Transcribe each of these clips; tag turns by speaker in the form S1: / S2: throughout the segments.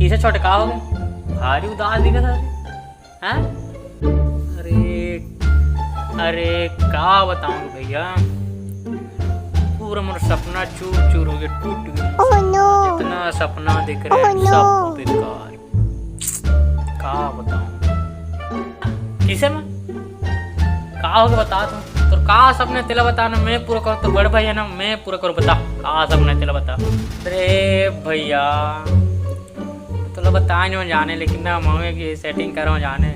S1: किसे छोटे का हो गए? भारी उदास दिखा था। हैं? अरे का बताऊं भैया, पूरा मेरा सपना चूर चूर हो गया, टूट गया। इतना सपना दिख रहा है, सब बेकार। का बताऊं किसे मैं? का हो गया बता तुम तो। का सपने तेला बताना, मैं पूरा करूँ तो बड़ भैया ना, मैं पूरा करूँ। बता का सपने तेला बता। अरे भैया तो बता नहीं जाने, लेकिन ना मांगे की सेटिंग करो जाने।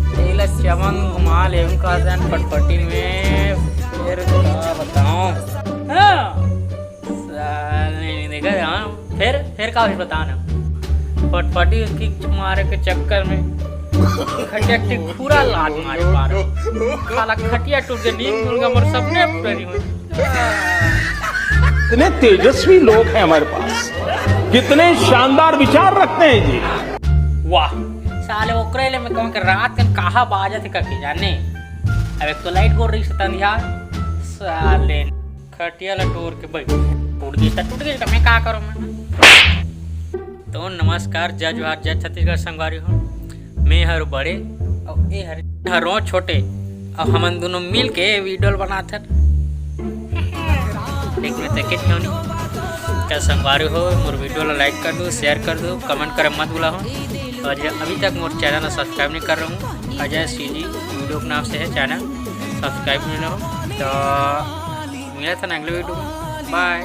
S1: तेला चमन घुमा ले उनका फटफटी में, फिर क्या बताऊं। देखा फिर का बताना। फटफटी उसकी मारे के चक्कर में खटिया पूरा लात मारे पारो, खाला खटिया टूट गया, नींद खुल गया, मेरे सपने पूरे नहीं हुए।
S2: कितने तेजस्वी लोग हैं हमारे पास, कितने शानदार विचार रखते हैं जी।
S1: वाह साले ओकरे ले मैं कहूं कि रात के कहा बाजा थे ककी जाने। अब एक तो लाइट गोर रही सतंधिया साले खटिया ला टूर के भाई टूट गई तो मैं का करूं मैं। तो नमस्कार, जय जोहार, जय छत्तीसगढ़ संगवारी हो। मैं हर बड़े और ए हरो छोटे और हमन दोनों मिल के वीडियो बनाते लेकिन देखे क्यों नहीं। क्या संगवारी हो मोर वीडियो ला लाइक कर दो, शेयर कर दो, कमेंट करे मत भूला हो। और अभी तक मोर चैनल ला सब्सक्राइब नहीं कर रहा हूँ, अजय सीजी वीडियो के नाम से है चैनल, सब्सक्राइब नहीं हो तो मिला था अगले वीडियो में। बाय।